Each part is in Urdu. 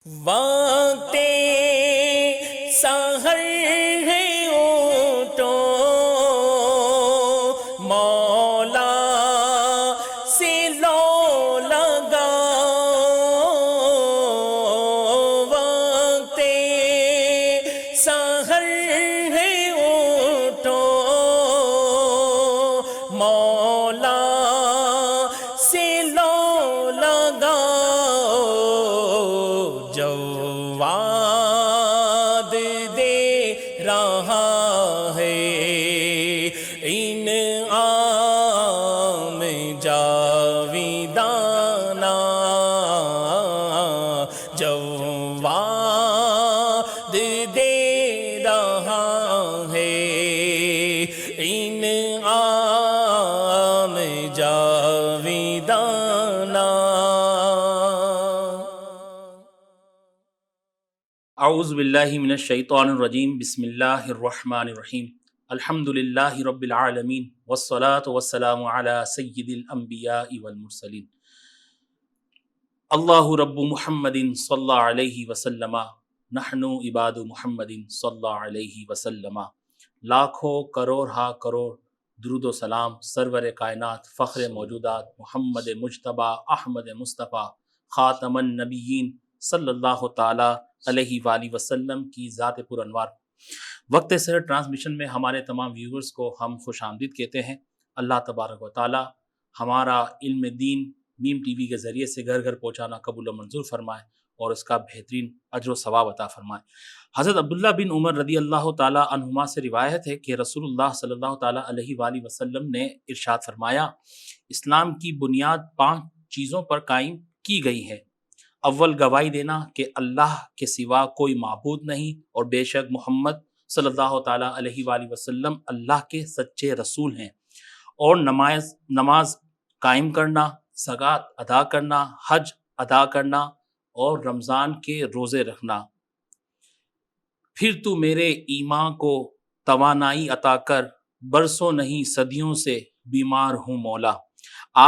وقت سحر ہے اٹھو مولا سے لو لگاؤ، وقت سحر ہے اٹھو مولا سے لو لگاؤ، جواد دے رہا ہے انعام جاویدانہ، جواد دے رہا ہے انعام جاویدانہ۔ اعوذ باللہ من الشیطان الرجیم، بسم اللہ الرحمن الرحیم، الحمد للہ رب العالمین، والصلاة والسلام علی سید الانبیاء والمرسلین۔ اللہ رب محمد صلی اللہ علیہ وسلم، نحن عباد محمد صلی اللہ علیہ وسلم۔ لاکھوں کروڑ ہا کروڑ درود و سلام سرور کائنات فخر موجودات محمد مجتبی احمد مصطفیٰ خاتم النبیین صلی اللہ تعالی علیہ وآلہ وسلم کی ذات پر انوار۔ وقت سحر ٹرانسمیشن میں ہمارے تمام ویورز کو ہم خوش آمدید کہتے ہیں۔ اللہ تبارک و تعالی ہمارا علم دین میم ٹی وی کے ذریعے سے گھر گھر پہنچانا قبول و منظور فرمائے اور اس کا بہترین اجر و ثواب عطا فرمائے۔ حضرت عبداللہ بن عمر رضی اللہ تعالی عنہما سے روایت ہے کہ رسول اللہ صلی اللہ تعالی علیہ وآلہ وسلم نے ارشاد فرمایا، اسلام کی بنیاد 5 چیزوں پر قائم کی گئی ہے۔ اول گواہی دینا کہ اللہ کے سوا کوئی معبود نہیں اور بے شک محمد صلی اللہ تعالی علیہ وآلہ وسلم اللہ کے سچے رسول ہیں، اور نماز قائم کرنا، زکوٰۃ ادا کرنا، حج ادا کرنا اور رمضان کے روزے رکھنا۔ پھر تو میرے ایمان کو توانائی عطا کر، برسوں نہیں صدیوں سے بیمار ہوں مولا۔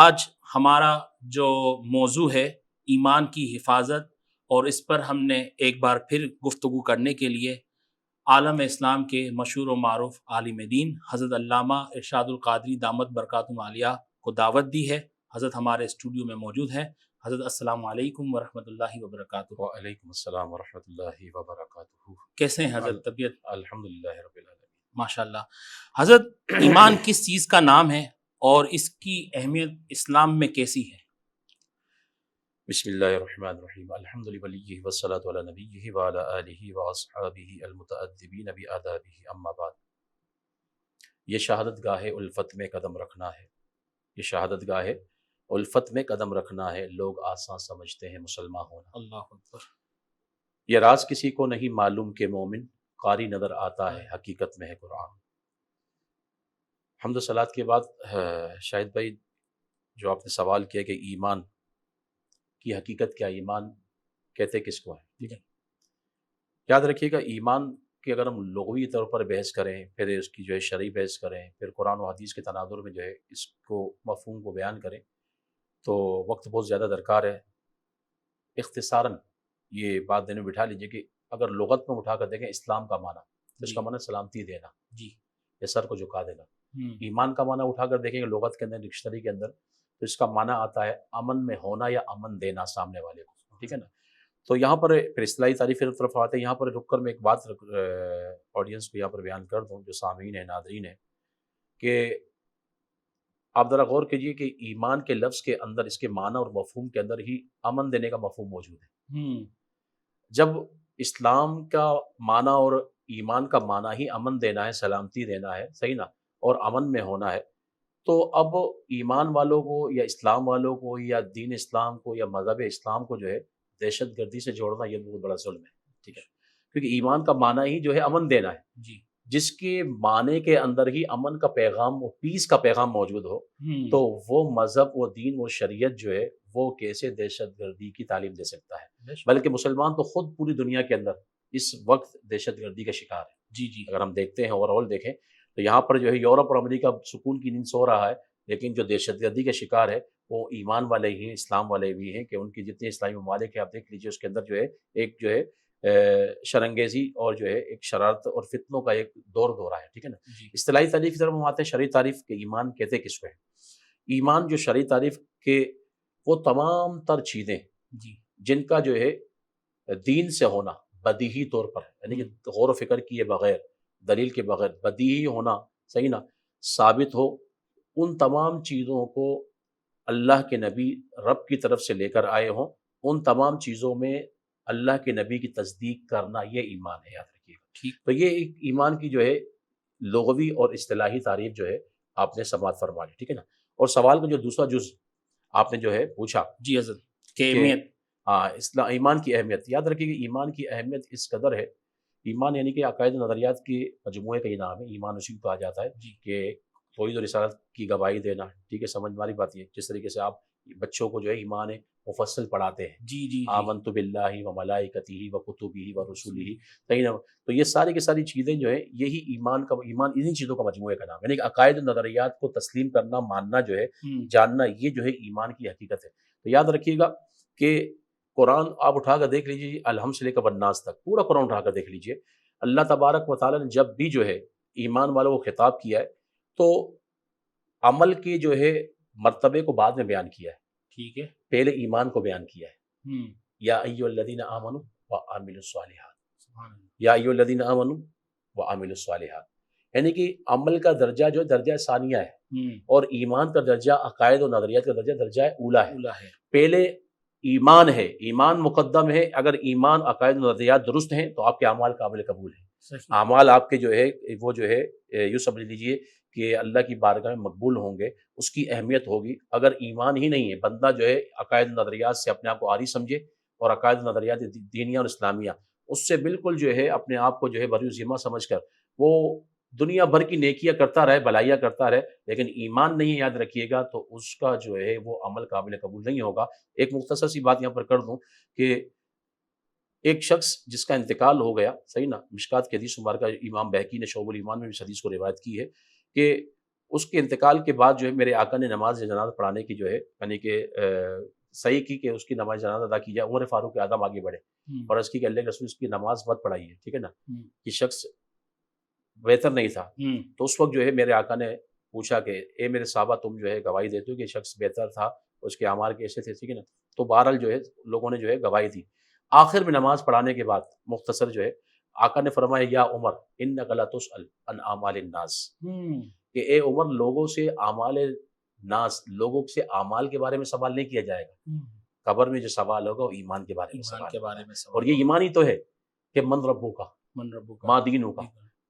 آج ہمارا جو موضوع ہے ایمان کی حفاظت، اور اس پر ہم نے ایک بار پھر گفتگو کرنے کے لیے عالم اسلام کے مشہور و معروف عالم دین حضرت علامہ ارشاد القادری دامت برکاتہم عالیہ کو دعوت دی ہے۔ حضرت ہمارے اسٹوڈیو میں موجود ہیں۔ حضرت السلام علیکم ورحمۃ اللہ وبرکاتہ۔ وعلیکم السلام ورحمۃ اللہ وبرکاتہ۔ کیسے ہیں حضرت؟ طبیعت؟ الحمدللہ رب العالمین۔ ماشاءاللہ۔ حضرت ایمان کس چیز کا نام ہے اور اس کی اہمیت اسلام میں کیسی ہے؟ بسم اللہ الرحمن الرحیم، الحمد لولیہ والصلاۃ علی نبیہ وعلی آلہ واصحابہ المتأدبین بآدابہ، اما بعد۔ یہ شہادت گاہ الفت میں قدم رکھنا ہے، یہ شہادت گاہ الفت میں قدم رکھنا ہے، لوگ آسان سمجھتے ہیں مسلمان ہونا۔ اللہ اکبر۔ یہ راز کسی کو نہیں معلوم کہ مومن قاری نظر آتا ہے، حقیقت میں ہے قرآن۔ حمد و صلوات کے بعد شاہد بھائی، جو آپ نے سوال کیا کہ ایمان کی حقیقت کیا، ایمان کہتے کس کو ہے، ٹھیک ہے؟ یاد رکھیے گا، ایمان کی اگر ہم لغوی طور پر بحث کریں، پھر اس کی جو ہے شرعی بحث کریں، پھر قرآن و حدیث کے تناظر میں جو ہے اس کو مفہوم کو بیان کریں تو وقت بہت زیادہ درکار ہے۔ اختصاراً یہ بات دینے میں بٹھا لیجئے کہ اگر لغت میں اٹھا کر دیکھیں اسلام کا معنی، اس کا معنی سلامتی دینا، جی، یا سر کو جھکا دینا۔ ایمان کا معنی اٹھا کر دیکھیں کہ لغت کے اندر، ڈکشنری کے اندر، تو اس کا معنی آتا ہے امن میں ہونا یا امن دینا سامنے والے کو، ٹھیک ہے نا؟ تو یہاں پر پھر اصطلاحی تعریف کی طرف آتے ہیں۔ یہاں پر رک کر میں ایک بات آڈینس کو یہاں پر بیان کر دوں، جو سامعین ہیں، ناظرین ہیں، کہ آپ ذرا غور کیجئے کہ ایمان کے لفظ کے اندر، اس کے معنی اور مفہوم کے اندر ہی امن دینے کا مفہوم موجود ہے۔ جب اسلام کا معنی اور ایمان کا معنی ہی امن دینا ہے، سلامتی دینا ہے، صحیح نا، اور امن میں ہونا ہے، تو اب ایمان والوں کو یا اسلام والوں کو یا دین اسلام کو یا مذہب اسلام کو جو ہے دہشت گردی سے جوڑنا یہ بہت بڑا ظلم ہے، ٹھیک ہے؟ کیونکہ ایمان کا معنی ہی جو ہے امن دینا ہے، جی، جس کے معنی کے اندر ہی امن کا پیغام اور پیس کا پیغام موجود ہو، تو وہ مذہب، وہ دین، وہ شریعت جو ہے وہ کیسے دہشت گردی کی تعلیم دے سکتا ہے؟ بلکہ مسلمان تو خود پوری دنیا کے اندر اس وقت دہشت گردی کا شکار ہے۔ جی جی، اگر ہم دیکھتے ہیں اوور آل دیکھیں تو یہاں پر جو ہے یورپ اور امریکہ سکون کی نیند سو رہا ہے، لیکن جو دہشت گردی کا شکار ہے وہ ایمان والے ہی ہیں، اسلام والے بھی ہیں، کہ ان کی جتنے اسلامی ممالک ہیں آپ دیکھ لیجئے اس کے اندر جو ہے ایک جو ہے شرنگیزی اور جو ہے ایک شرارت اور فتنوں کا ایک دور رہا ہے، ٹھیک ہے نا۔ اصطلاحی تعریف کی طرف ہم آتے ہیں، شرعی تعریف کے ایمان کہتے کس کو ہے؟ ایمان جو شرعی تعریف کے وہ تمام تر چیزیں جن کا جو ہے دین سے ہونا بدیہی طور پر، یعنی کہ غور و فکر کیے بغیر، دلیل کے بغیر بدیہی ہونا، صحیح نا، ثابت ہو، ان تمام چیزوں کو اللہ کے نبی رب کی طرف سے لے کر آئے ہوں، ان تمام چیزوں میں اللہ کے نبی کی تصدیق کرنا، یہ ایمان ہے، یاد رکھیے گا۔ تو یہ ایک ایمان کی جو ہے لغوی اور اصطلاحی تعریف جو ہے آپ نے سماعت فرما لی، ٹھیک ہے نا۔ اور سوال کا جو دوسرا جز آپ نے جو ہے پوچھا جی حضرت کہ اہمیت، ہاں ایمان کی اہمیت، یاد رکھیے کہ ایمان کی اہمیت اس قدر ہے، ایمان یعنی کہ عقائد و نظریات کے مجموعے کا یہ نام ہے، ایمان اسی کو کہا جاتا ہے کہ توحید و رسالت کی گواہی دینا، ٹھیک ہے، سمجھ والی بات یہ، جس طریقے سے آپ بچوں کو جو ہے ایمان مفصل پڑھاتے ہیں، جی آمنت باللہ و ملائکتہ و کتبہ و رسلہ، صحیح نا، تو یہ ساری کی ساری چیزیں جو ہے یہی ایمان انہی چیزوں کا مجموعے کا نام ہے، یعنی کہ عقائد و نظریات کو تسلیم کرنا، ماننا جو ہے، جاننا، یہ جو ہے ایمان کی حقیقت ہے۔ تو یاد رکھیے گا کہ قرآن آپ اٹھا کر دیکھ لیجیے، الحمد سے لے کر والناس تک پورا قرآن اٹھا کر دیکھ لیجیے، اللہ تبارک و تعالیٰ نے جب بھی جو ہے ایمان والوں کو خطاب کیا ہے تو عمل کے جو ہے مرتبے کو بعد میں بیان کیا ہے، ٹھیک ہے، پہلے ایمان کو بیان کیا ہے، یا ایھا الذین آمنوا وعملوا الصالحات، یا ایھا الذین آمنوا وعملوا الصالحات، یعنی کہ عمل کا درجہ جو ہے درجہ ثانیہ ہے، اور ایمان کا درجہ، عقائد و نظریات کا درجہ اولا ہے۔ پہلے ایمان ہے، ایمان مقدم ہے، اگر ایمان عقائد و نظریات درست ہیں تو آپ کے اعمال قابل قبول ہیں، اعمال آپ کے جو ہے وہ جو ہے یوں سمجھ لیجئے کہ اللہ کی بارگاہ میں مقبول ہوں گے، اس کی اہمیت ہوگی۔ اگر ایمان ہی نہیں ہے، بندہ جو ہے عقائد و نظریات سے اپنے آپ کو عاری سمجھے، اور عقائد و نظریات دینیہ اور اسلامیہ اس سے بالکل جو ہے اپنے آپ کو جو ہے بری ذمہ سمجھ کر وہ دنیا بھر کی نیکیاں کرتا رہے، بھلائیاں کرتا رہے، لیکن ایمان نہیں یاد رکھیے گا تو اس کا جو ہے وہ عمل قابل قبول نہیں ہوگا۔ ایک مختصر سی بات یہاں پر کر دوں کہ ایک شخص جس کا انتقال ہو گیا، صحیح نا، مشکات کی حدیث مبارکہ امام بہقی نے شعب الایمان میں بھی اس حدیث کو روایت کی ہے کہ اس کے انتقال کے بعد جو ہے میرے آقا نے نماز جنازہ پڑھانے کی جو ہے یعنی کہ صحیح کی کہ اس کی نماز جنازہ ادا کی جائے۔ عمر فاروق اعظم آگے بڑھے اور اس کی کہ اللہ کے رسول اس کی نماز مت پڑھائیے، ٹھیک ہے نا، یہ شخص بہتر نہیں تھا۔ تو اس وقت جو ہے میرے آقا نے پوچھا کہ اے میرے صحابہ، تم جو ہے گواہی دیتے ہو کہ یہ شخص بہتر تھا، اس کے اعمال کیسے تھے، ٹھیک ہے نا، تو بہرحال جو ہے لوگوں نے جو ہے گواہی دی۔ آخر میں نماز پڑھانے کے بعد مختصر جو ہے آقا نے فرمایا یا عمر انک لا تسأل عن اعمال الناس، کہ اے عمر لوگوں سے اعمال ناس، لوگوں سے اعمال کے بارے میں سوال نہیں کیا جائے گا، قبر میں جو سوال ہوگا وہ ایمان کے بارے میں سوال ہوگا، اور یہ ایمان ہی تو ہے کہ من ربک ما دینک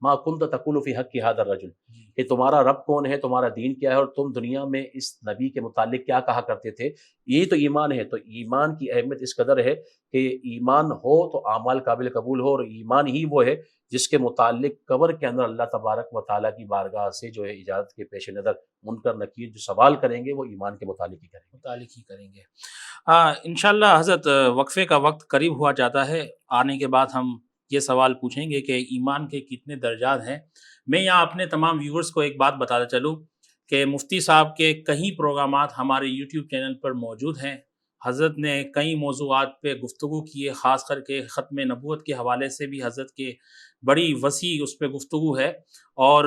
ما کنت تقول فی حق ھذا الرجل، کہ تمہارا رب کون ہے، تمہارا دین کیا ہے، اور تم دنیا میں اس نبی کے متعلق کیا کہا کرتے تھے، یہی تو ایمان ہے۔ تو ایمان کی اہمیت اس قدر ہے کہ ایمان ہو تو اعمال قابل قبول ہو، اور ایمان ہی وہ ہے جس کے متعلق قبر کے اندر اللہ تبارک و تعالیٰ کی بارگاہ سے جو ہے اجازت کے پیش نظر منکر نکیر جو سوال کریں گے وہ ایمان کے متعلق ہی کریں گے۔ انشاءاللہ حضرت وقفے کا وقت قریب ہوا جاتا ہے، آنے کے بعد ہم یہ سوال پوچھیں گے کہ ایمان کے کتنے درجات ہیں۔ میں یہاں اپنے تمام ویورز کو ایک بات بتاتا چلوں کہ مفتی صاحب کے کئی پروگرامات ہمارے یوٹیوب چینل پر موجود ہیں۔ حضرت نے کئی موضوعات پہ گفتگو کی ہے، خاص کر کے ختم نبوت کے حوالے سے بھی حضرت کے بڑی وسیع اس پہ گفتگو ہے، اور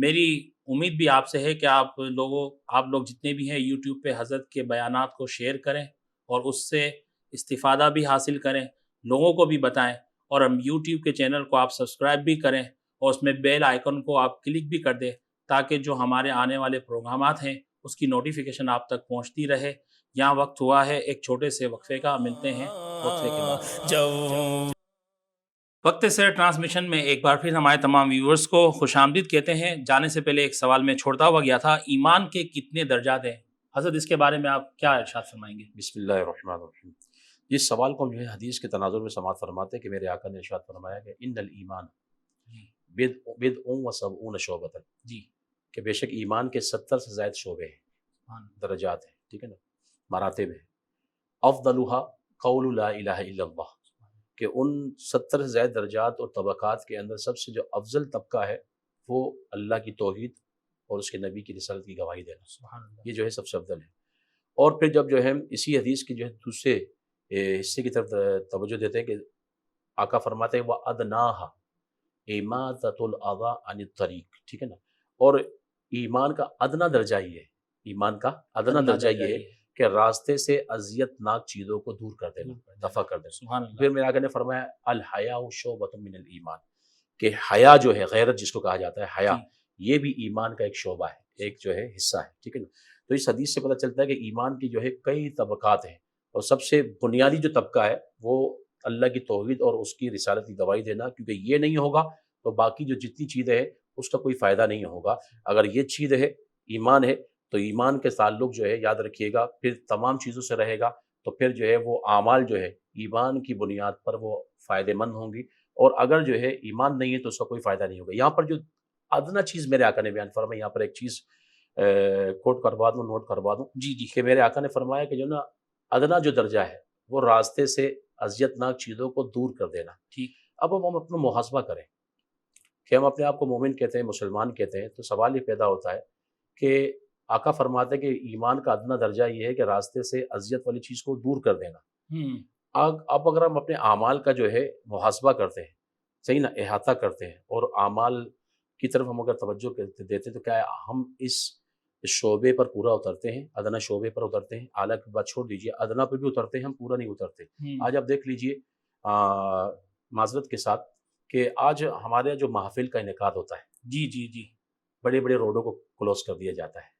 میری امید بھی آپ سے ہے کہ آپ لوگ جتنے بھی ہیں یوٹیوب پہ حضرت کے بیانات کو شیئر کریں اور اس سے استفادہ بھی حاصل کریں، لوگوں کو بھی بتائیں، اور ہم یوٹیوب کے چینل کو آپ سبسکرائب بھی کریں اور اس میں بیل آئیکن کو آپ کلک بھی کر دیں تاکہ جو ہمارے آنے والے پروگرامات ہیں اس کی نوٹیفیکیشن آپ تک پہنچتی رہے۔ یہاں وقت ہوا ہے ایک چھوٹے سے وقفے کا، ملتے ہیں وقفے کے بعد۔ وقت سے ٹرانسمیشن میں ایک بار پھر ہمارے تمام ویورز کو خوش آمدید کہتے ہیں۔ جانے سے پہلے ایک سوال میں چھوڑتا ہوا گیا تھا، ایمان کے کتنے درجات ہیں حضرت، اس کے بارے میں آپ کیا ارشاد فرمائیں گے؟ بسم اللہ الرحمن الرحیم۔ اس سوال کو ہم جو ہے حدیث کے تناظر میں سماعت فرماتے ہیں کہ میرے آقا نے ارشاد فرمایا کہ ان الایمان بدء و سبعون شعبۃ، جی، کہ بے شک ایمان کے 70 سے زائد شعبے ہیں، درجات ہیں، ٹھیک ہے نا، مراتب ہیں۔ افضلها قول لا الہ الا اللہ، کہ ان 70 سے زائد درجات اور طبقات کے اندر سب سے جو افضل طبقہ ہے وہ اللہ کی توحید اور اس کے نبی کی رسالت کی گواہی دینا، یہ جو ہے سب سے افضل ہے۔ اور پھر جب جو ہے اسی حدیث کے جو ہے دوسرے حصے کی طرف توجہ دیتے ہیں کہ آقا فرماتے ہیں وَأَدْنَاهَا إِمَاطَةُ الْأَذَىٰ عَنِ الطَّرِيقِ، ٹھیک ہے نا. اور ایمان کا ادنا درجہ یہ ہے، ایمان کا ادنا درجہ یہ ہے کہ راستے سے اذیت ناک چیزوں کو دور کر دینا، دفع کر دینا. سبحان اللہ. پھر میرے آقا نے فرمایا الحیاء شعبۃ من الایمان، کہ حیا جو ہے، غیرت جس کو کہا جاتا ہے، حیا یہ بھی ایمان کا ایک شعبہ ہے، ایک جو ہے حصہ ہے، ٹھیک ہے نا. تو اس حدیث سے پتہ چلتا ہے کہ ایمان کی جو ہے کئی طبقات ہیں، اور سب سے بنیادی جو طبقہ ہے وہ اللہ کی توحید اور اس کی رسالت کی گواہی دینا، کیونکہ یہ نہیں ہوگا تو باقی جو جتنی چیزیں ہیں اس کا کوئی فائدہ نہیں ہوگا. اگر یہ چیز ہے، ایمان ہے، تو ایمان کے تعلق جو ہے یاد رکھیے گا پھر تمام چیزوں سے رہے گا، تو پھر جو ہے وہ اعمال جو ہے ایمان کی بنیاد پر وہ فائدہ مند ہوں گی. اور اگر جو ہے ایمان نہیں ہے تو اس کا کوئی فائدہ نہیں ہوگا. یہاں پر جو ادنا چیز میرے آقا نے بیان فرمایا، یہاں پر ایک چیز کوٹ کروا دوں، نوٹ کروا دوں جی کہ میرے آقا نے فرمایا کہ جو نا ادنا جو درجہ ہے وہ راستے سے اذیت ناک چیزوں کو دور کر دینا. ٹھیک. اب ہم اپنا محاسبہ کریں کہ ہم اپنے آپ کو مومن کہتے ہیں، مسلمان کہتے ہیں، تو سوال یہ پیدا ہوتا ہے کہ آقا فرماتے ہیں کہ ایمان کا ادنا درجہ یہ ہے کہ راستے سے اذیت والی چیز کو دور کر دینا. اب اگر ہم اپنے اعمال کا جو ہے محاسبہ کرتے ہیں، صحیح نا، احاطہ کرتے ہیں، اور اعمال کی طرف ہم اگر توجہ دیتے ہیں تو کیا ہم اس شعبے پر پورا اترتے ہیں، ادنا شعبے پر اترتے ہیں؟ اعلیٰ کی بات چھوڑ دیجیے، ادنا پہ بھی اترتے ہیں ہم، پورا نہیں اترتے. آج آپ دیکھ لیجیے معذرت کے ساتھ کہ آج ہمارے جو محافل کا انعقاد ہوتا ہے، جی جی جی، بڑے بڑے روڈوں کو کلوز کر دیا جاتا ہے،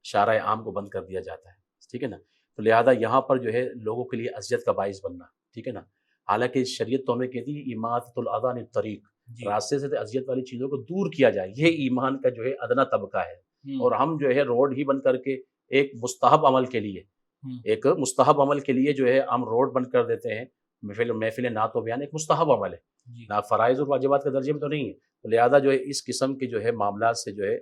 شارع عام کو بند کر دیا جاتا ہے، ٹھیک ہے نا. تو لہذا یہاں پر جو ہے لوگوں کے لیے اذیت کا باعث بننا، ٹھیک ہے نا. حالانکہ شریعت تو ہمیں کہتی ہے اماطۃ الاذی عن الطریق، راستے سے اذیت والی چیزوں کو دور کیا جائے، یہ ایمان کا جو ہے ادنا طبقہ ہے. اور ہم جو ہے روڈ ہی بند کر کے ایک مستحب عمل کے لیے جو ہے ہم روڈ بند کر دیتے ہیں. محفل نعت و بیان ایک مستحب عمل ہے، نہ فرائض اور واجبات کے درجے میں تو نہیں ہے. تو لہذا جو ہے اس قسم کے جو ہے معاملات سے جو ہے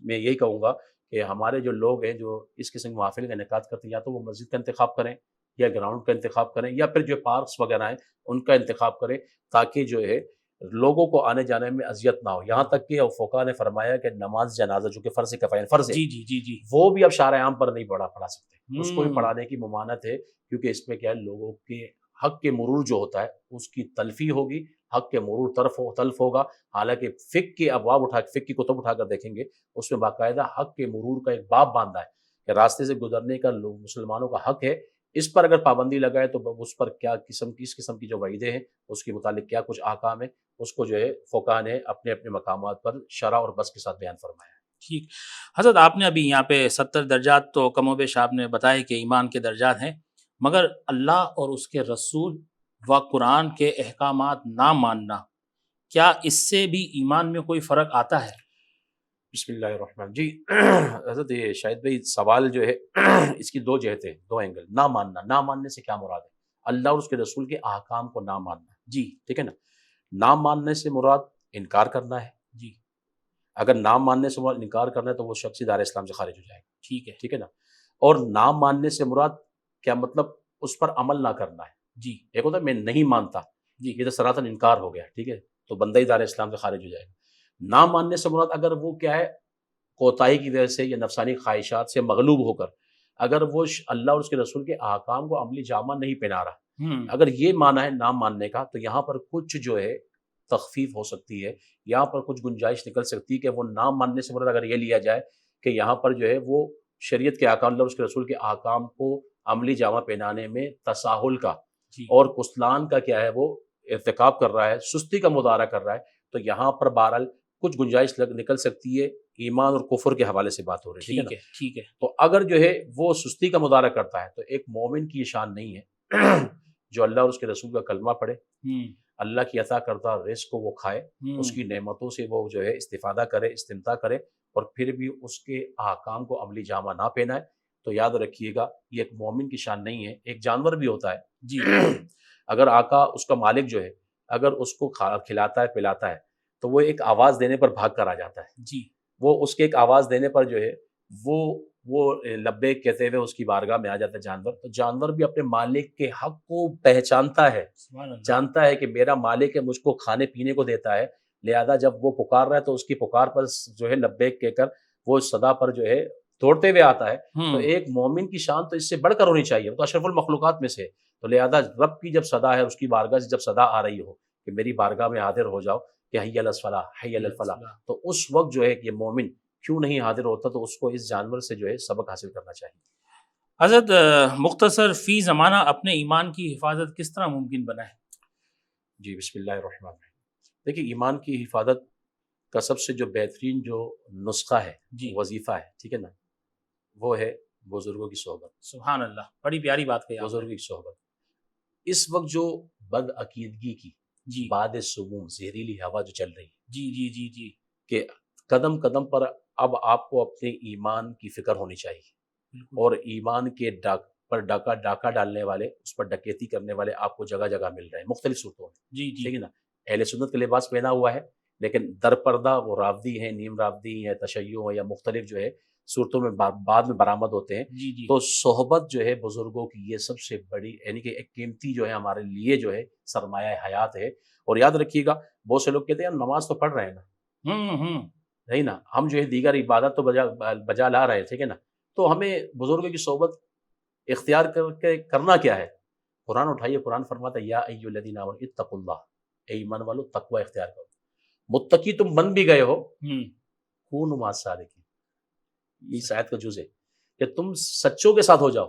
میں یہی کہوں گا کہ ہمارے جو لوگ ہیں جو اس قسم کے محافل کا انعقاد کرتے ہیں، یا تو وہ مسجد کا انتخاب کریں، یا گراؤنڈ کا انتخاب کریں، یا پھر جو پارکس وغیرہ ہیں ان کا انتخاب کریں، تاکہ جو ہے لوگوں کو آنے جانے میں اذیت نہ ہو. یہاں تک کہ فقہاء نے فرمایا کہ نماز جنازہ جو کہ فرض کفایہ فرض ہے، جی جی جی جی، وہ بھی اب شارع عام پر نہیں پڑھا سکتے، اس کو بھی پڑھانے کی ممانعت ہے، کیونکہ اس میں کیا ہے لوگوں کے حق کے مرور جو ہوتا ہے اس کی تلفی ہوگی، حق کے مرور تلف ہوگا. حالانکہ فقہ کے ابواب فقہ کی کتب اٹھا کر دیکھیں گے، اس میں باقاعدہ حق کے مرور کا ایک باب باندھا ہے کہ راستے سے گزرنے کا مسلمانوں کا حق ہے. اس پر اگر پابندی لگائے تو اس پر کس قسم کی جو وعیدیں ہیں، اس کے متعلق کیا کچھ احکام ہیں، اس کو جو ہے فقہاء نے اپنے اپنے مقامات پر شرح اور بس کے ساتھ بیان فرمایا ہے. ٹھیک. حضرت آپ نے ابھی یہاں پہ 70 درجات تو کم و بیش آپ نے بتایا کہ ایمان کے درجات ہیں، مگر اللہ اور اس کے رسول و قرآن کے احکامات نہ ماننا، کیا اس سے بھی ایمان میں کوئی فرق آتا ہے؟ بسم اللہ الرحمن. جی حضرت یہ شاہد بھائی سوال جو ہے اس کی دو جہتیں، دو اینگل. نہ ماننے سے کیا مراد ہے؟ اللہ اور اس کے رسول کے احکام کو نہ ماننا، جی ٹھیک ہے نا. نہ ماننے سے مراد انکار کرنا ہے. جی، اگر نہ ماننے سے مراد انکار کرنا ہے تو وہ شخص دار اسلام سے خارج ہو جائے گا. ٹھیک ہے نا. اور نہ ماننے سے مراد کیا مطلب؟ اس پر عمل نہ کرنا ہے. جی، ایک ہوتا ہے میں نہیں مانتا، جی، یہ تو سراطن انکار ہو گیا، ٹھیک ہے، تو بندہ ہی دار اسلام سے خارج ہو جائے گا. نہ ماننے سے مراد اگر وہ کیا ہے کوتاہی کی وجہ سے یا نفسانی خواہشات سے مغلوب ہو کر اگر وہ اللہ اور اس کے رسول کے احکام کو عملی جامہ نہیں پہنا رہا، اگر یہ معنی ہے نہ ماننے کا، تو یہاں پر کچھ جو ہے تخفیف ہو سکتی ہے، یہاں پر کچھ گنجائش نکل سکتی ہے کہ وہ نہ ماننے سے مراد اگر یہ لیا جائے کہ یہاں پر جو ہے وہ شریعت کے احکام، اللہ اور اس کے رسول کے احکام کو عملی جامہ پہنانے میں تساہل کا اور کسلان کا کیا ہے وہ ارتکاب کر رہا ہے، سستی کا مظاہرہ کر رہا ہے، تو یہاں پر بہرحال کچھ گنجائش نکل سکتی ہے. ایمان اور کفر کے حوالے سے بات ہو رہی ہے، ٹھیک ہے. تو اگر جو ہے وہ سستی کا مظاہرہ کرتا ہے تو ایک مومن کی یہ شان نہیں ہے جو اللہ اور اس کے رسول کا کلمہ پڑھے، اللہ کی عطا کردہ رزق کو وہ کھائے، اس کی نعمتوں سے وہ جو ہے استفادہ کرے، استمتاع کرے، اور پھر بھی اس کے احکام کو عملی جامہ نہ پہنائے. تو یاد رکھیے گا یہ ایک مومن کی شان نہیں ہے. ایک جانور بھی ہوتا ہے جی، اگر آقا اس کا مالک جو ہے اگر اس کو کھلاتا ہے پلاتا ہے تو وہ ایک آواز دینے پر بھاگ کر آ جاتا ہے. جی، وہ اس کے ایک آواز دینے پر جو ہے وہ لبیک کہتے ہوئے اس کی بارگاہ میں آ جاتا ہے جانور. تو جانور بھی اپنے مالک کے حق کو پہچانتا ہے، جانتا ہے کہ میرا مالک ہے، مجھ کو کھانے پینے کو دیتا ہے، لہذا جب وہ پکار رہا ہے تو اس کی پکار پر جو ہے لبیک کہہ کر وہ صدا پر جو ہے دوڑتے ہوئے آتا ہے، تو ایک مومن کی شان تو اس سے بڑھ کر ہونی چاہیے، وہ تو اشرف المخلوقات میں سے ہے۔ تو لہذا رب کی جب صدا ہے، اس کی بارگاہ سے جب صدا آ رہی ہو کہ میری بارگاہ میں حاضر ہو جاؤ کہ حی علی الصلاۃ حی علی الفلاح، تو اس وقت جو ہے کہ یہ مومن کیوں نہیں حاضر ہوتا؟ تو اس کو اس جانور سے جو ہے سبق حاصل کرنا چاہیے۔ حضرت مختصر فی زمانہ اپنے ایمان کی حفاظت کس طرح ممکن بنا ہے؟ جی بسم اللہ الرحمن الرحیم۔ دیکھیے ایمان کی حفاظت کا سب سے جو بہترین جو نسخہ ہے، جی وظیفہ ہے، ٹھیک ہے نا، وہ ہے بزرگوں کی صحبت۔ سبحان اللہ، بڑی پیاری بات کہی آپ نے۔ بزرگوں کی صحبت۔ اس وقت جو بد عقیدگی کی جی باد سموم زہریلی ہوا جو چل رہی ہے جی جی جی جی کہ قدم قدم پر اب آپ کو اپنے ایمان کی فکر ہونی چاہیے، بالکل اور ایمان کے پر ڈاکہ ڈالنے والے، اس پر ڈکیتی کرنے والے آپ کو جگہ جگہ مل رہے ہیں مختلف صورتوں میں، جی ٹھیک جی ہے نا۔ اہل سنت کا لباس پہنا ہوا ہے، لیکن در پردہ وہ رافضی ہیں، نیم رافضی ہیں، تشیع ہیں، یا مختلف جو ہے صورتوں میں بعد میں برآمد ہوتے ہیں۔ جی جی تو صحبت جو ہے بزرگوں کی، یہ سب سے بڑی یعنی کہ ایک قیمتی جو ہے ہمارے لیے جو ہے سرمایہ حیات ہے۔ اور یاد رکھیے گا، بہت سے لوگ کہتے ہیں یار نماز تو پڑھ رہے ہیں نا، نہیں نا، ہم جو ہے دیگر عبادت تو بجا لا رہے، ٹھیک ہے نا، تو ہمیں بزرگوں کی صحبت اختیار کر کے کرنا کیا ہے؟ قرآن اٹھائیے، قرآن فرماتا ہے یا ایھا الذین آمنوا اتقوا اللہ، اے ایمان والو تقوی اختیار کرو۔ متقی تم بن بھی گئے ہو، کونوا مع الصادقین، اس آیت کا جز ہے کہ تم سچوں کے ساتھ ہو جاؤ۔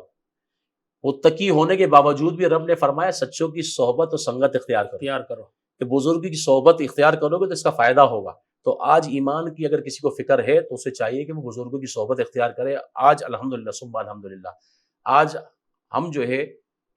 متقی ہونے کے باوجود بھی رب نے فرمایا سچوں کی صحبت اور سنگت اختیار کرو، کہ بزرگوں کی صحبت اختیار کرو گے تو اس کا فائدہ ہوگا۔ تو آج ایمان کی اگر کسی کو فکر ہے تو اسے چاہیے کہ وہ بزرگوں کی صحبت اختیار کرے۔ آج الحمدللہ ثم الحمدللہ آج ہم جو ہے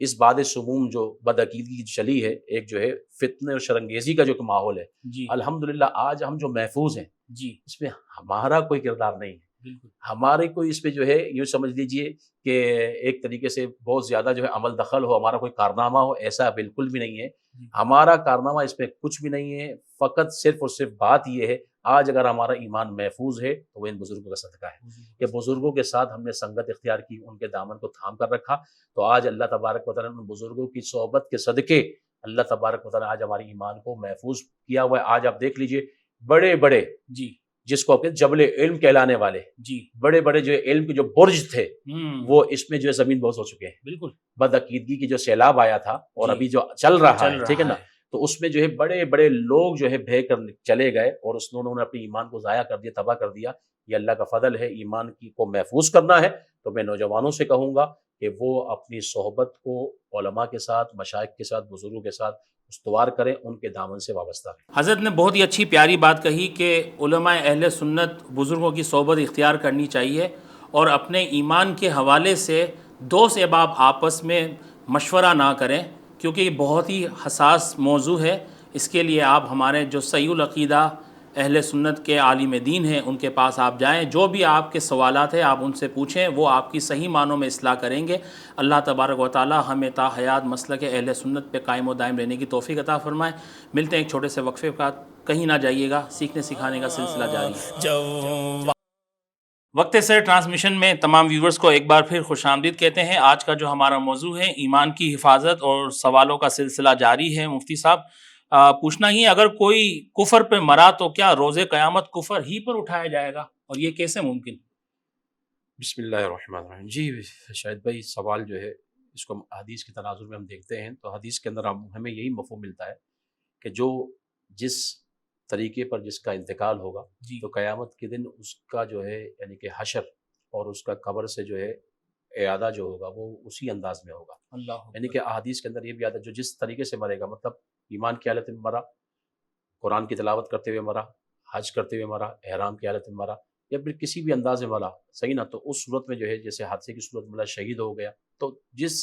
اس باد سموم جو بدعقیدگی چلی ہے، ایک جو ہے فتنے اور شرنگیزی کا جو ماحول ہے، جی الحمدللہ آج ہم جو محفوظ ہیں، جی اس میں ہمارا کوئی کردار نہیں ہے، بالکل ہمارے کوئی اس پہ جو ہے یوں سمجھ لیجئے کہ ایک طریقے سے بہت زیادہ جو ہے عمل دخل ہو، ہمارا کوئی کارنامہ ہو، ایسا بالکل بھی نہیں ہے۔ ہمارا کارنامہ اس پہ کچھ بھی نہیں ہے، فقط صرف اور صرف بات یہ ہے آج اگر ہمارا ایمان محفوظ ہے تو وہ ان بزرگوں کا صدقہ ہے کہ بزرگوں کے ساتھ ہم نے سنگت اختیار کی، ان کے دامن کو تھام کر رکھا۔ تو آج اللہ تبارک و تعالیٰ نے بزرگوں کی صحبت کے صدقے اللہ تبارک و تعالیٰ آج ہمارے ایمان کو محفوظ کیا ہوا ہے۔ آج آپ دیکھ لیجئے بڑے بڑے جی جس کو کہ جبل علم کہلانے والے جی بڑے بڑے جو علم کے جو برج تھے وہ اس میں جو ہے زمین بوس ہو چکے ہیں۔ بالکل بدعقیدگی کی جو سیلاب آیا تھا اور جی ابھی جو چل رہا ہے، ٹھیک ہے نا، ہے تو اس میں جو ہے بڑے بڑے لوگ جو ہے بہہ کر چلے گئے اور انہوں نے اپنے ایمان کو ضائع کر دیا، تباہ کر دیا۔ یہ اللہ کا فضل ہے۔ ایمان کو محفوظ کرنا ہے تو میں نوجوانوں سے کہوں گا کہ وہ اپنی صحبت کو علماء کے ساتھ، مشائخ کے ساتھ، بزرگوں کے ساتھ استوار کریں، ان کے دامن سے وابستہ رہیں۔ حضرت نے بہت ہی اچھی پیاری بات کہی کہ علماء اہل سنت بزرگوں کی صحبت اختیار کرنی چاہیے، اور اپنے ایمان کے حوالے سے دوست احباب آپس میں مشورہ نہ کریں، کیونکہ یہ بہت ہی حساس موضوع ہے۔ اس کے لیے آپ ہمارے جو صحیح العقیدہ اہل سنت کے عالم دین ہیں ان کے پاس آپ جائیں، جو بھی آپ کے سوالات ہیں آپ ان سے پوچھیں، وہ آپ کی صحیح معنوں میں اصلاح کریں گے۔ اللہ تبارک و تعالی ہمیں تا حیات مسلک اہل سنت پہ قائم و دائم رہنے کی توفیق عطا فرمائے۔ ملتے ہیں ایک چھوٹے سے وقفے کے بعد، کہیں نہ جائیے گا، سیکھنے سکھانے کا سلسلہ جاری ہے۔ وقت سے ٹرانسمیشن میں تمام ویورز کو ایک بار پھر خوش آمدید کہتے ہیں۔ آج کا جو ہمارا موضوع ہے ایمان کی حفاظت اور سوالوں کا سلسلہ جاری ہے۔ مفتی صاحب پوچھنا ہی، اگر کوئی کفر پہ مرا تو کیا روز قیامت کفر ہی پر اٹھایا جائے گا، اور یہ کیسے ممکن؟ بسم اللہ الرحمن الرحیم۔ جی شاہد بھائی، سوال جو ہے اس کو حدیث کے تناظر میں ہم دیکھتے ہیں تو حدیث کے اندر ہمیں یہی مفہوم ملتا ہے کہ جو جس طریقے پر جس کا انتقال ہوگا جی تو قیامت کے دن اس کا جو ہے یعنی کہ حشر اور اس کا قبر سے جو ہے اعادہ جو ہوگا وہ اسی انداز میں ہوگا۔ اللہ یعنی کہ احادیث کے اندر یہ بھی آتا ہے جو جس طریقے سے مرے گا، مطلب ایمان کی حالت میں مرا، قرآن کی تلاوت کرتے ہوئے مرا، حج کرتے ہوئے مرا، احرام کی حالت میں مرا، یا پھر کسی بھی انداز میں مرا، صحیح نا، تو اس صورت میں جو ہے جیسے حادثے کی صورت میں مرا، شہید ہو گیا، تو جس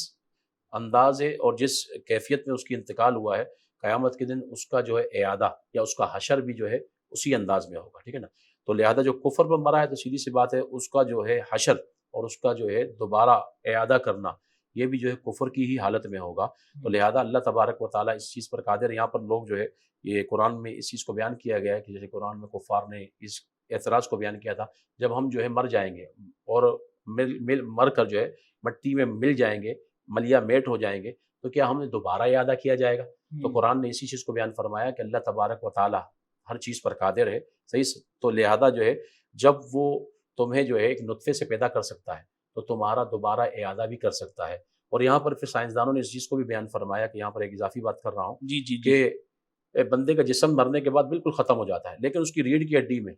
انداز اور جس کیفیت میں اس کی انتقال ہوا ہے، قیامت کے دن اس کا جو ہے اعادہ یا اس کا حشر بھی جو ہے اسی انداز میں ہوگا، ٹھیک ہے نا۔ تو لہذا جو کفر پر مرا ہے تو سیدھی سی بات ہے اس کا جو ہے حشر اور اس کا جو ہے دوبارہ اعادہ کرنا یہ بھی جو ہے کفر کی ہی حالت میں ہوگا۔ تو لہذا اللہ تبارک و تعالیٰ اس چیز پر قادر ہے۔ یہاں پر لوگ جو ہے یہ قرآن میں اس چیز کو بیان کیا گیا ہے کہ جیسے قرآن میں کفار نے اس اعتراض کو بیان کیا تھا، جب ہم جو ہے مر جائیں گے اور مر کر جو ہے مٹی میں مل جائیں گے، ملیا میٹ ہو جائیں گے، تو کیا ہمیں دوبارہ اعادہ کیا جائے گا؟ تو قرآن نے اسی چیز کو بیان فرمایا کہ اللہ تبارک و تعالیٰ ہر چیز پر قادر ہے، صحیح۔ تو لہذا جو ہے جب وہ تمہیں جو ہے ایک نطفے سے پیدا کر سکتا ہے تو تمہارا دوبارہ اعادہ بھی کر سکتا ہے. اور یہاں پر پھر سائنسدانوں نے اس چیز کو بھی بیان فرمایا کہ یہاں پر ایک اضافی بات کر رہا ہوں جی جی جی کہ بندے کا جسم مرنے کے بعد بالکل ختم ہو جاتا ہے، لیکن اس کی ریڑھ کی ہڈی میں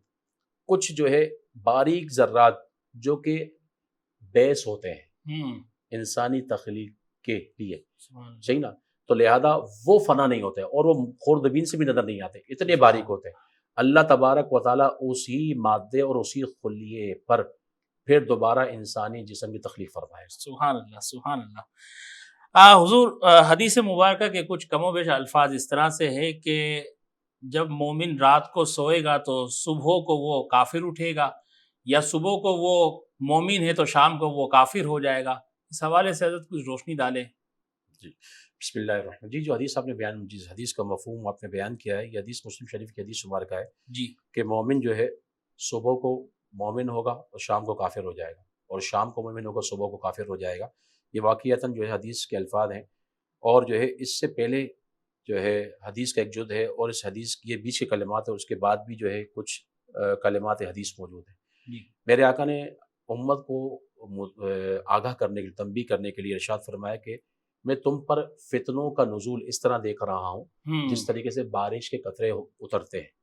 کچھ جو ہے باریک ذرات جو کہ بیس ہوتے ہیں انسانی تخلیق کے لیے، صحیح نا، تو لہذا وہ فنا نہیں ہوتے اور وہ خوردبین سے بھی نظر نہیں آتے، اتنے باریک ہوتے ہیں. اللہ تبارک و تعالیٰ اسی مادے اور اسی خلیے پر پھر دوبارہ انسانی جسم کی تخلیق فرمائے. سبحان اللہ سبحان اللہ. حضور حدیث مبارکہ کے کچھ کم و بیش الفاظ اس طرح سے ہے کہ جب مومن رات کو سوئے گا تو صبح کو وہ کافر اٹھے گا، یا صبح کو وہ مومن ہے تو شام کو وہ کافر ہو جائے گا. اس حوالے سے حضرت کچھ روشنی ڈالیں. جی بسم اللہ الرحمن. جی جو حدیث آپ نے بیان، جس حدیث کا مفہوم آپ نے بیان کیا ہے، یہ حدیث مسلم شریف کی حدیث مبارکہ ہے جی کہ مومن جو ہے صبح کو مومن ہوگا اور شام کو کافر ہو جائے گا، اور شام کو مومن ہوگا صبح کو کافر ہو جائے گا. یہ واقعتاً جو ہے حدیث کے الفاظ ہیں، اور جو ہے اس سے پہلے جو ہے حدیث کا ایک جد ہے، اور اس حدیث کی یہ بیچ کے کلمات ہے، اس کے بعد بھی جو ہے کچھ کلمات حدیث موجود ہیں. جی میرے آقا نے امت کو آگاہ کرنے کے لیے، تنبیہ کرنے کے لیے ارشاد فرمایا کہ میں تم پر فتنوں کا نزول اس طرح دیکھ رہا ہوں جس طریقے سے بارش کے قطرے اترتے ہیں.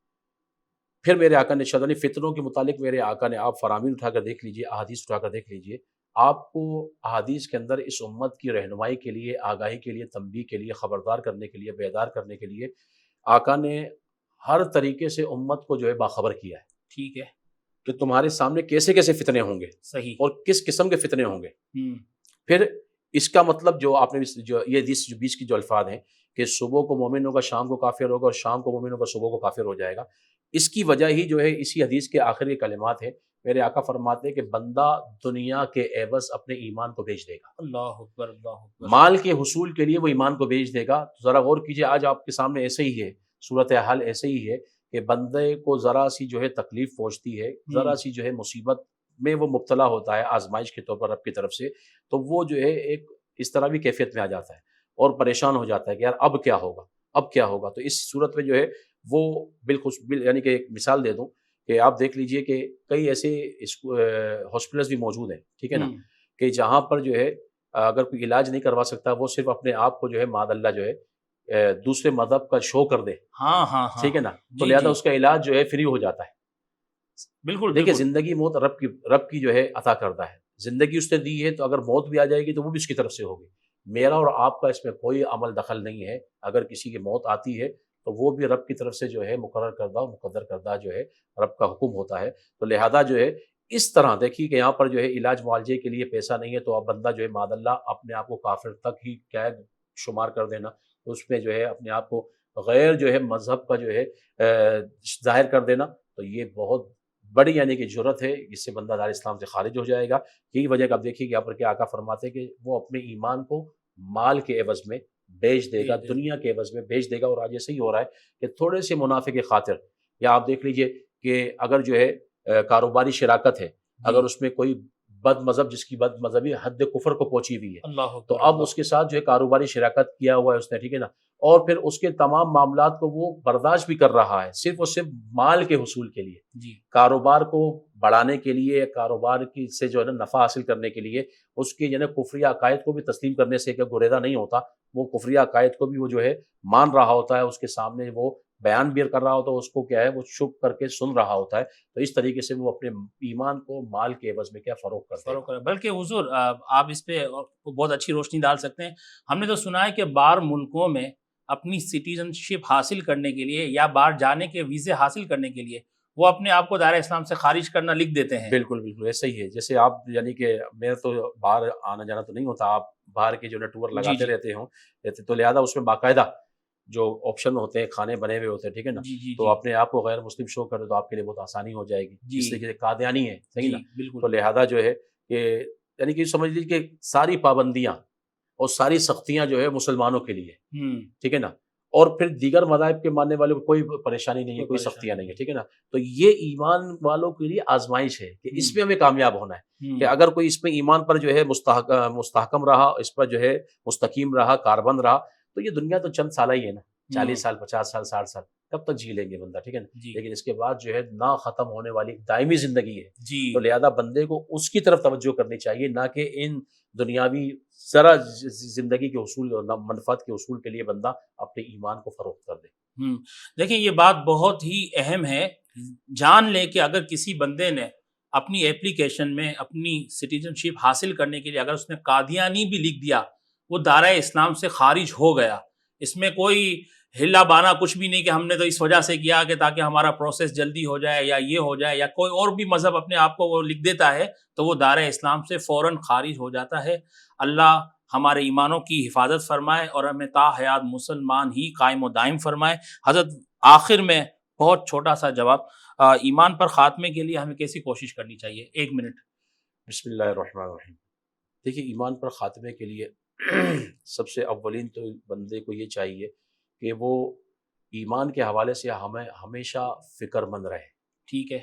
پھر میرے آقا نے ارشاد، فتنوں کے متعلق میرے آقا نے، آپ فرامین اٹھا کر دیکھ لیجئے، احادیث اٹھا کر دیکھ لیجئے، آپ کو احادیث کے اندر اس امت کی رہنمائی کے لیے، آگاہی کے لیے، تنبیہ کے لیے، خبردار کرنے کے لیے، بیدار کرنے کے لیے آقا نے ہر طریقے سے امت کو جو ہے باخبر کیا ہے. ٹھیک ہے کہ تمہارے سامنے کیسے کیسے فتنے ہوں گے، صحیح. اور کس قسم کے فتنے ہوں گے. پھر اس کا مطلب جو آپ نے جو یہ حدیث جو بیچ کی جو الفاظ ہیں کہ صبح کو مومن ہوگا شام کو کافر ہوگا، اور شام کو مومن ہوگا صبح کو کافر ہو جائے گا، اس کی وجہ ہی جو ہے اسی حدیث کے آخر کے کلمات ہیں. میرے آقا فرماتے ہیں کہ بندہ دنیا کے عوض اپنے ایمان کو بیچ دے گا. اللہ اکبر اللہ اکبر. مال کے حصول کے لیے وہ ایمان کو بیچ دے گا. ذرا غور کیجئے، آج آپ کے سامنے ایسے ہی ہے، صورتحال ایسے ہی ہے کہ بندے کو ذرا سی جو ہے تکلیف پہنچتی ہے، ذرا سی جو ہے مصیبت میں وہ مبتلا ہوتا ہے آزمائش کے طور پر رب کی طرف سے، تو وہ جو ہے ایک اس طرح بھی کیفیت میں آ جاتا ہے اور پریشان ہو جاتا ہے کہ یار اب کیا ہوگا، اب کیا ہوگا. تو اس صورت میں جو ہے وہ یعنی کہ ایک مثال دے دوں کہ آپ دیکھ لیجئے کہ کئی ایسے ہاسپٹلز بھی موجود ہیں، ٹھیک ہے نا، کہ جہاں پر جو ہے اگر کوئی علاج نہیں کروا سکتا، وہ صرف اپنے آپ کو جو ہے معاذ اللہ جو ہے دوسرے مذہب کا شو کر دے، ہاں ٹھیک ہے نا، تو لہذا اس کا علاج جو ہے فری ہو جاتا ہے. بالکل دیکھیں زندگی موت رب کی جو ہے عطا کرتا ہے. زندگی اس نے دی ہے تو اگر موت بھی آ جائے گی تو وہ بھی اس کی طرف سے ہوگی. میرا اور آپ کا اس میں کوئی عمل دخل نہیں ہے. اگر کسی کی موت آتی ہے تو وہ بھی رب کی طرف سے جو ہے مقرر کردہ مقدر کردہ جو ہے رب کا حکم ہوتا ہے. تو لہذا جو ہے اس طرح دیکھیے کہ یہاں پر جو ہے علاج معالجے کے لیے پیسہ نہیں ہے تو اب بندہ جو ہے معاذ اللہ اپنے آپ کو کافر تک ہی کیا شمار کر دینا، اس میں جو ہے اپنے آپ کو غیر جو ہے مذہب کا جو ہے ظاہر کر دینا، تو یہ بہت بڑی یعنی کہ جرت ہے، اس سے بندہ دار اسلام سے خارج ہو جائے گا. یہی وجہ کہ آپ دیکھیے کہ یہاں پر کیا آقا فرماتے ہیں کہ وہ اپنے ایمان کو مال کے عوض میں بیچ دے گا، دنیا کے عوض میں بیچ دے گا. اور آج ایسے ہی ہو رہا ہے کہ تھوڑے سے منافع کی خاطر، یا آپ دیکھ لیجئے کہ اگر جو ہے کاروباری شراکت ہے، اگر اس میں کوئی بد مذہب جس کی بد مذہبی حد کفر کو پہنچی ہوئی ہے، تو اب اس کے ساتھ جو ہے کاروباری شراکت کیا ہوا ہے اس نے، ٹھیک ہے نا، اور پھر اس کے تمام معاملات کو وہ برداشت بھی کر رہا ہے صرف اور صرف مال کے حصول کے لیے، جی کاروبار کو بڑھانے کے لیے، کاروبار کی سے جو ہے نا نفع حاصل کرنے کے لیے، اس کے یعنی کفریہ عقائد کو بھی تسلیم کرنے سے کہ گریزہ نہیں ہوتا، وہ کفریہ عقائد کو بھی وہ جو ہے مان رہا ہوتا ہے، اس کے سامنے وہ بیان بھی کر رہا ہوتا ہے، اس کو کیا ہے وہ چپ کر کے سن رہا ہوتا ہے. تو اس طریقے سے وہ اپنے ایمان کو مال کے عوض میں کیا فروخت کرتا ہے. بلکہ حضور آپ اس پہ بہت اچھی روشنی ڈال سکتے ہیں. ہم نے تو سنا ہے کہ باہر ملکوں میں اپنی سٹیزن شپ حاصل کرنے کے لیے یا باہر جانے کے ویزے حاصل کرنے کے لیے وہ اپنے آپ کو دائرہ اسلام سے خارج کرنا لکھ دیتے ہیں. بالکل بالکل ایسا ہی ہے. جیسے آپ یعنی کہ میرا تو باہر آنا جانا تو نہیں ہوتا، آپ باہر کے جو ہے ٹور لگاتے رہتے تو لہٰذا اس میں باقاعدہ جو آپشن ہوتے ہیں کھانے بنے ہوئے ہوتے ہیں، ٹھیک ہے نا، تو اپنے آپ کو غیر مسلم شو کر دے تو آپ کے لیے بہت آسانی ہو جائے گی. اس لیے قادیانی ہے، صحیح نا، تو لہذا جو ہے کہ یعنی کہ سمجھ لیجیے کہ ساری پابندیاں اور ساری سختیاں جو ہے مسلمانوں کے لیے، ٹھیک ہے نا، اور پھر دیگر مذاہب کے ماننے والوں کو کوئی پریشانی نہیں ہے، کوئی سختیاں نہیں ہے، ٹھیک ہے نا. تو یہ ایمان والوں کے لیے آزمائش ہے کہ اس میں ہمیں کامیاب ہونا ہے، کہ اگر کوئی اس میں ایمان پر جو ہے مستحکم رہا، اس پر جو ہے مستقیم رہا، کاربند رہا، تو یہ دنیا تو چند سالہ ہی ہے نا. 40 سال 50 سال 60 سال کب تک جی لیں گے بندہ، ٹھیک ہے نا، جی لیکن اس کے بعد جو ہے نہ ختم ہونے والی ایک دائمی زندگی ہے، جی تو لہذا بندے کو اس کی طرف توجہ کرنی چاہیے، نہ کہ ان دنیاوی ذرا زندگی کے اصول اور منفعت کے اصول کے لیے بندہ اپنے ایمان کو فروخت کر دے۔ دیکھیں یہ بات بہت ہی اہم ہے، جان لے کہ اگر کسی بندے نے اپنی ایپلیکیشن میں اپنی سٹیزن شپ حاصل کرنے کے لیے اگر اس نے قادیانی بھی لکھ دیا، وہ دائرۂ اسلام سے خارج ہو گیا۔ اس میں کوئی ہلا بانا کچھ بھی نہیں کہ ہم نے تو اس وجہ سے کیا کہ تاکہ ہمارا پروسیس جلدی ہو جائے یا یہ ہو جائے، یا کوئی اور بھی مذہب اپنے آپ کو وہ لکھ دیتا ہے تو وہ دائرۂ اسلام سے فوراً خارج ہو جاتا ہے۔ اللہ ہمارے ایمانوں کی حفاظت فرمائے اور ہمیں تا حیات مسلمان ہی قائم و دائم فرمائے۔ حضرت آخر میں بہت چھوٹا سا جواب، ایمان پر خاتمے کے لیے ہمیں کیسی کوشش کرنی چاہیے؟ 1 منٹ۔ بسم اللہ الرحمن الرحیم۔ دیکھیے ایمان پر خاتمے کے لیے سب سے اولین تو بندے کو یہ چاہیے کہ وہ ایمان کے حوالے سے ہمیں ہمیشہ فکر مند رہے، ٹھیک ہے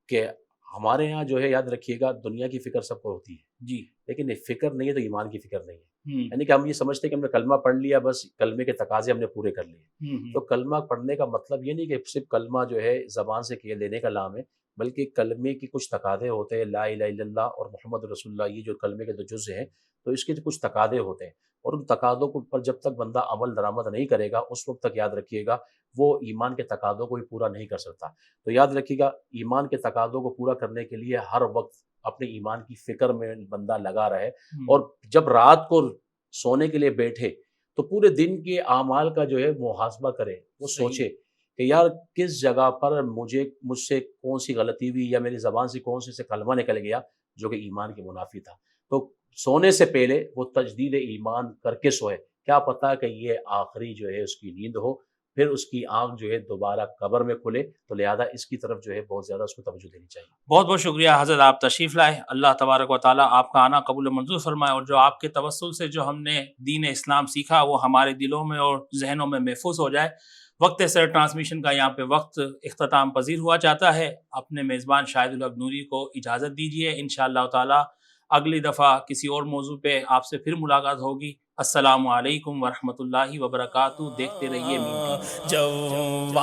کہ ہمارے ہاں جو ہے یاد رکھیے گا دنیا کی فکر سب کو ہوتی ہے، جی، لیکن فکر نہیں ہے تو ایمان کی فکر نہیں ہے۔ یعنی کہ ہم یہ سمجھتے ہیں کہ ہم نے کلمہ پڑھ لیا، بس کلمے کے تقاضے ہم نے پورے کر لیے۔ تو کلمہ پڑھنے کا مطلب یہ نہیں کہ صرف کلمہ جو ہے زبان سے کہہ لینے کا نام ہے، بلکہ کلمے کی کچھ تقاضے ہوتے ہیں، لا الہ الا اللہ اور محمد رسول اللہ، یہ جو کلمے کے 2 جز ہیں، تو اس کے کچھ تقاضے ہوتے ہیں، اور ان تقاضوں کو پر جب تک بندہ عمل درآمد نہیں کرے گا اس وقت تک یاد رکھیے گا وہ ایمان کے تقاضوں کو بھی پورا نہیں کر سکتا۔ تو یاد رکھیے گا ایمان کے تقاضوں کو پورا کرنے کے لیے ہر وقت اپنے ایمان کی فکر میں بندہ لگا رہے، اور جب رات کو سونے کے لیے بیٹھے تو پورے دن کے اعمال کا جو ہے محاسبہ کرے، وہ سوچے کہ یار کس جگہ پر مجھ سے کون سی غلطی ہوئی، یا میری زبان سے کون سے کلمہ نکل گیا جو کہ ایمان کے منافی تھا۔ تو سونے سے پہلے وہ تجدید ایمان کر کے سوئے، کیا پتا کہ یہ آخری جو ہے اس کی نیند ہو، پھر اس کی آنکھ جو ہے دوبارہ قبر میں کھلے، تو لہذا اس کی طرف جو ہے بہت زیادہ اس کو توجہ دینی چاہیے۔ بہت بہت شکریہ حضرت، آپ تشریف لائے۔ اللہ تبارک و تعالیٰ آپ کا آنا قبول منظور فرمائے، اور جو آپ کے توسل سے جو ہم نے دین اسلام سیکھا وہ ہمارے دلوں میں اور ذہنوں میں محفوظ ہو جائے۔ وقت سر ٹرانسمیشن کا یہاں پہ وقت اختتام پذیر ہوا چاہتا ہے۔ اپنے میزبان شاہد الحق نوری کو اجازت دیجیے، انشاءاللہ تعالیٰ اگلی دفعہ کسی اور موضوع پہ آپ سے پھر ملاقات ہوگی۔ السلام علیکم ورحمۃ اللہ وبرکاتہ۔ دیکھتے رہیے مین ٹی وی۔